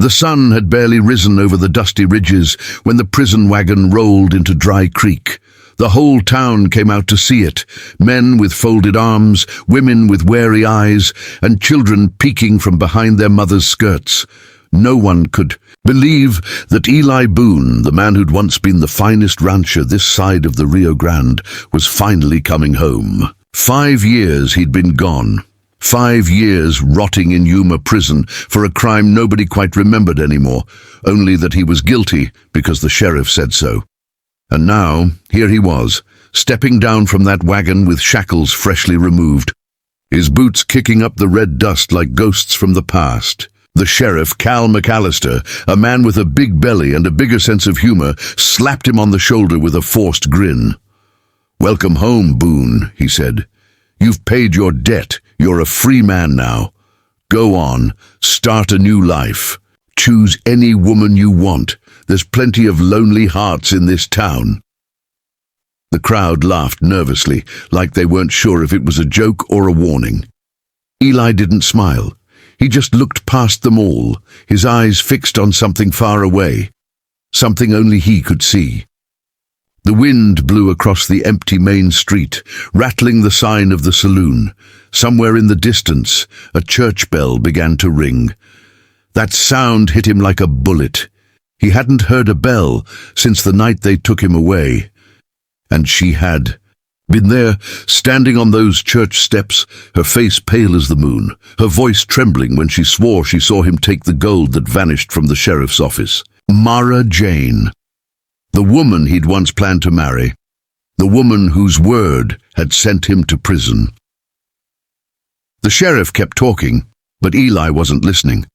The sun had barely risen over the dusty ridges when the prison wagon rolled into Dry Creek. The whole town came out to see it, men with folded arms, women with wary eyes, and children peeking from behind their mothers' skirts. No one could believe that Eli Boone, the man who'd once been the finest rancher this side of the Rio Grande, was finally coming home. 5 years he'd been gone. 5 years rotting in Yuma Prison for a crime nobody quite remembered anymore, only that he was guilty because the sheriff said so. And now, here he was, stepping down from that wagon with shackles freshly removed, his boots kicking up the red dust like ghosts from the past. The sheriff, Cal McAllister, a man with a big belly and a bigger sense of humor, slapped him on the shoulder with a forced grin. "Welcome home, Boone," he said. "You've paid your debt. You're a free man now. Go on, start a new life. Choose any woman you want. There's plenty of lonely hearts in this town." The crowd laughed nervously, like they weren't sure if it was a joke or a warning. Eli didn't smile. He just looked past them all, his eyes fixed on something far away, something only he could see. The wind blew across the empty main street, rattling the sign of the saloon. Somewhere in the distance, a church bell began to ring. That sound hit him like a bullet. He hadn't heard a bell since the night they took him away. And she had been there, standing on those church steps, her face pale as the moon, her voice trembling when she swore she saw him take the gold that vanished from the sheriff's office. Mara Jane. The woman he'd once planned to marry. The woman whose word had sent him to prison. The sheriff kept talking, but Eli wasn't listening.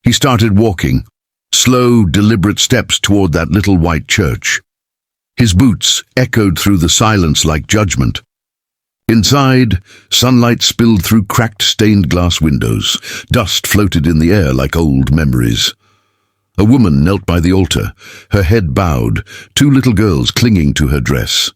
He started walking, slow, deliberate steps toward that little white church. His boots echoed through the silence like judgment. Inside, sunlight spilled through cracked stained glass windows. Dust floated in the air like old memories. A woman knelt by the altar, her head bowed, 2 little girls clinging to her dress.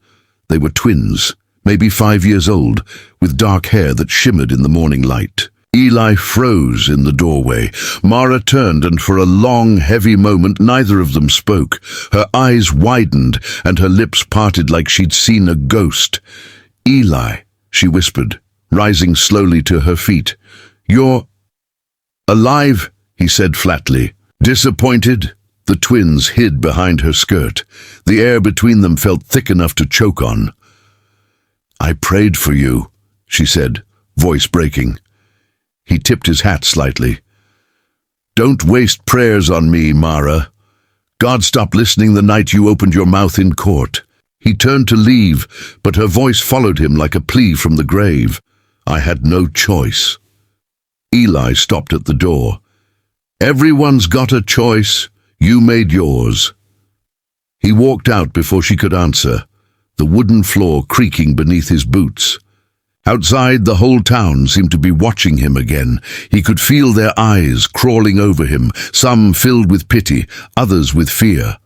They were twins, maybe 5 years old, with dark hair that shimmered in the morning light. Eli froze in the doorway. Mara turned, and for a long, heavy moment neither of them spoke. Her eyes widened, and her lips parted like she'd seen a ghost. "Eli," she whispered, rising slowly to her feet. "You're alive," he said flatly. Disappointed, the twins hid behind her skirt. The air between them felt thick enough to choke on. "I prayed for you," she said, voice breaking. He tipped his hat slightly. "Don't waste prayers on me, Mara. God stopped listening the night you opened your mouth in court." He turned to leave, but her voice followed him like a plea from the grave. "I had no choice." Eli stopped at the door. "Everyone's got a choice. You made yours." He walked out before she could answer, the wooden floor creaking beneath his boots. Outside, the whole town seemed to be watching him again. He could feel their eyes crawling over him, some filled with pity, others with fear.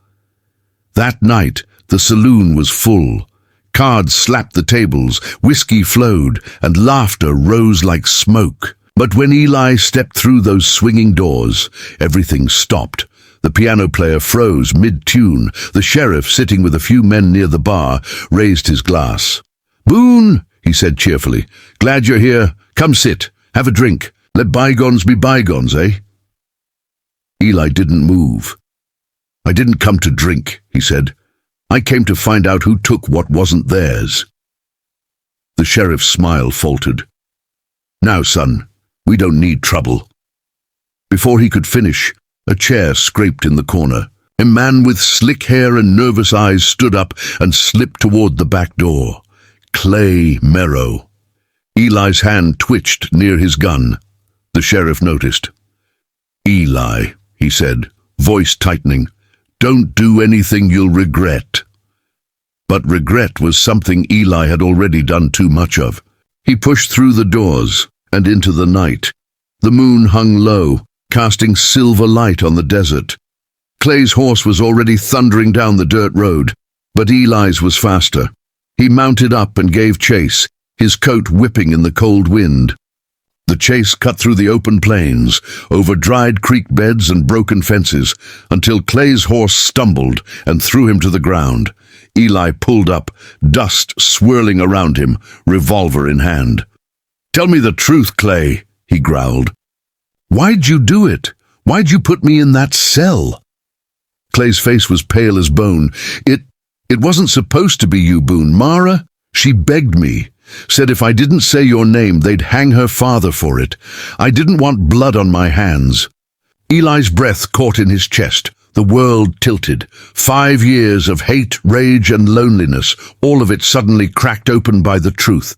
That night, the saloon was full. Cards slapped the tables, whiskey flowed, and laughter rose like smoke. But when Eli stepped through those swinging doors, everything stopped. The piano player froze mid-tune. The sheriff, sitting with a few men near the bar, raised his glass. "Boone," he said cheerfully, "glad you're here. Come sit, have a drink. Let bygones be bygones, eh?" Eli didn't move. "I didn't come to drink," he said. "I came to find out who took what wasn't theirs." The sheriff's smile faltered. "Now, son, we don't need trouble." Before he could finish, a chair scraped in the corner. A man with slick hair and nervous eyes stood up and slipped toward the back door. Clay Merrow. Eli's hand twitched near his gun. The sheriff noticed. "Eli," he said, voice tightening, "don't do anything you'll regret." But regret was something Eli had already done too much of. He pushed through the doors and into the night. The moon hung low, casting silver light on the desert. Clay's horse was already thundering down the dirt road, but Eli's was faster. He mounted up and gave chase, his coat whipping in the cold wind. The chase cut through the open plains, over dried creek beds and broken fences, until Clay's horse stumbled and threw him to the ground. Eli pulled up, dust swirling around him, revolver in hand. "Tell me the truth, Clay," he growled. "Why'd you do it? Why'd you put me in that cell?" Clay's face was pale as bone. It wasn't supposed to be you, Boone. Mara, she begged me. Said if I didn't say your name, they'd hang her father for it. I didn't want blood on my hands." Eli's breath caught in his chest. The world tilted. 5 years of hate, rage, and loneliness, all of it suddenly cracked open by the truth.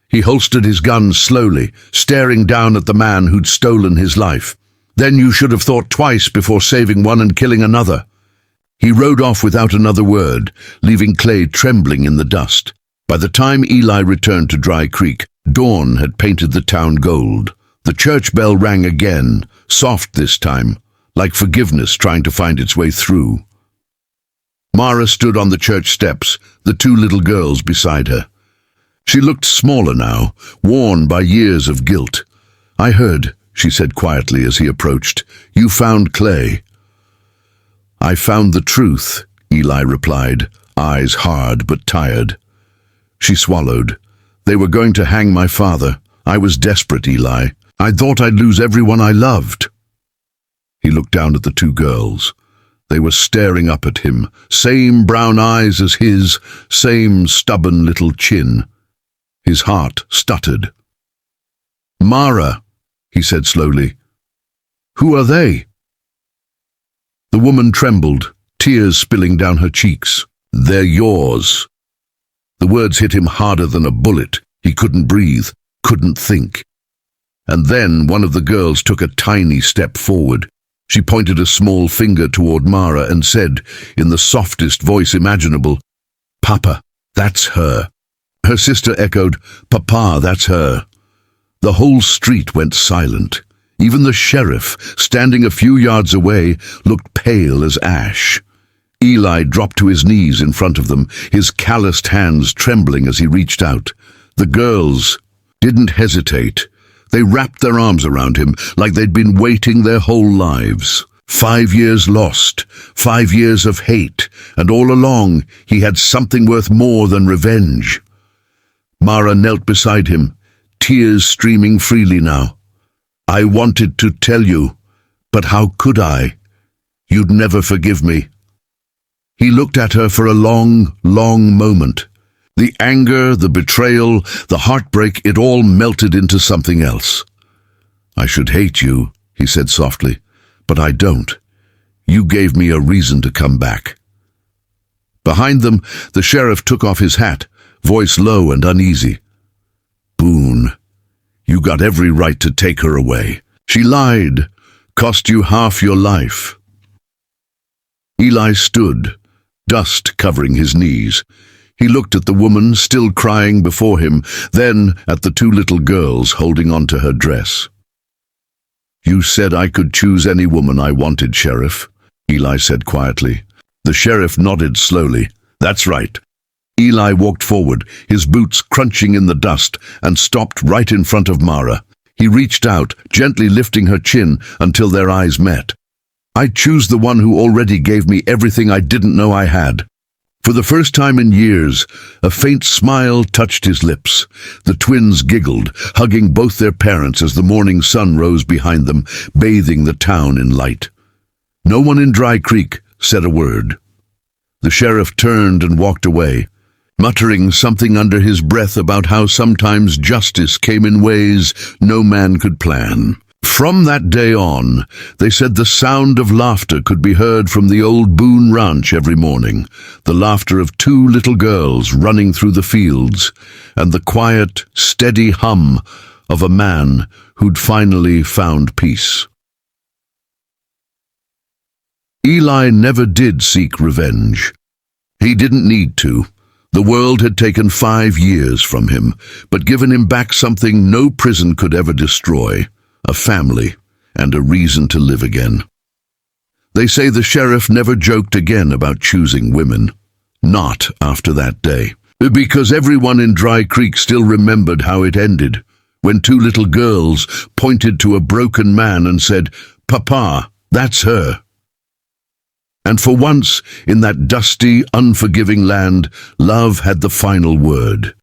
He holstered his gun slowly, staring down at the man who'd stolen his life. "Then you should have thought twice before saving one and killing another." He rode off without another word, leaving Clay trembling in the dust. By the time Eli returned to Dry Creek, dawn had painted the town gold. The church bell rang again, soft this time, like forgiveness trying to find its way through. Mara stood on the church steps, the 2 little girls beside her. She looked smaller now, worn by years of guilt. "I heard," she said quietly as he approached. "You found Clay." "I found the truth," Eli replied, eyes hard but tired. She swallowed. "They were going to hang my father. I was desperate, Eli. I thought I'd lose everyone I loved." He looked down at the 2 girls. They were staring up at him, same brown eyes as his, same stubborn little chin. His heart stuttered. "Mara," he said slowly. "Who are they?" The woman trembled, tears spilling down her cheeks. "They're yours." The words hit him harder than a bullet. He couldn't breathe, couldn't think. And then one of the girls took a tiny step forward. She pointed a small finger toward Mara and said, in the softest voice imaginable, "Papa, that's her." Her sister echoed, "Papa, that's her." The whole street went silent. Even the sheriff, standing a few yards away, looked pale as ash. Eli dropped to his knees in front of them, his calloused hands trembling as he reached out. The girls didn't hesitate. They wrapped their arms around him like they'd been waiting their whole lives. 5 years lost, 5 years of hate, and all along he had something worth more than revenge. Mara knelt beside him, tears streaming freely now. "I wanted to tell you, but how could I? You'd never forgive me." He looked at her for a long, long moment. The anger, the betrayal, the heartbreak, it all melted into something else. "I should hate you," he said softly, "but I don't. You gave me a reason to come back." Behind them, the sheriff took off his hat, voice low and uneasy. "Boone, you got every right to take her away. She lied, cost you half your life." Eli stood, dust covering his knees. He looked at the woman still crying before him, then at the 2 little girls holding on to her dress. "You said I could choose any woman I wanted, Sheriff," Eli said quietly. The sheriff nodded slowly. "That's right." Eli walked forward, his boots crunching in the dust, and stopped right in front of Mara. He reached out, gently lifting her chin until their eyes met. "I choose the one who already gave me everything I didn't know I had." For the first time in years, a faint smile touched his lips. The twins giggled, hugging both their parents as the morning sun rose behind them, bathing the town in light. No one in Dry Creek said a word. The sheriff turned and walked away, muttering something under his breath about how sometimes justice came in ways no man could plan. From that day on, they said the sound of laughter could be heard from the old Boone ranch every morning, the laughter of 2 little girls running through the fields, and the quiet, steady hum of a man who'd finally found peace. Eli never did seek revenge. He didn't need to. The world had taken 5 years from him, but given him back something no prison could ever destroy: a family and a reason to live again. They say the sheriff never joked again about choosing women. Not after that day. Because everyone in Dry Creek still remembered how it ended. when two little girls pointed to a broken man and said, "Papa, that's her." And for once, in that dusty, unforgiving land, love had the final word.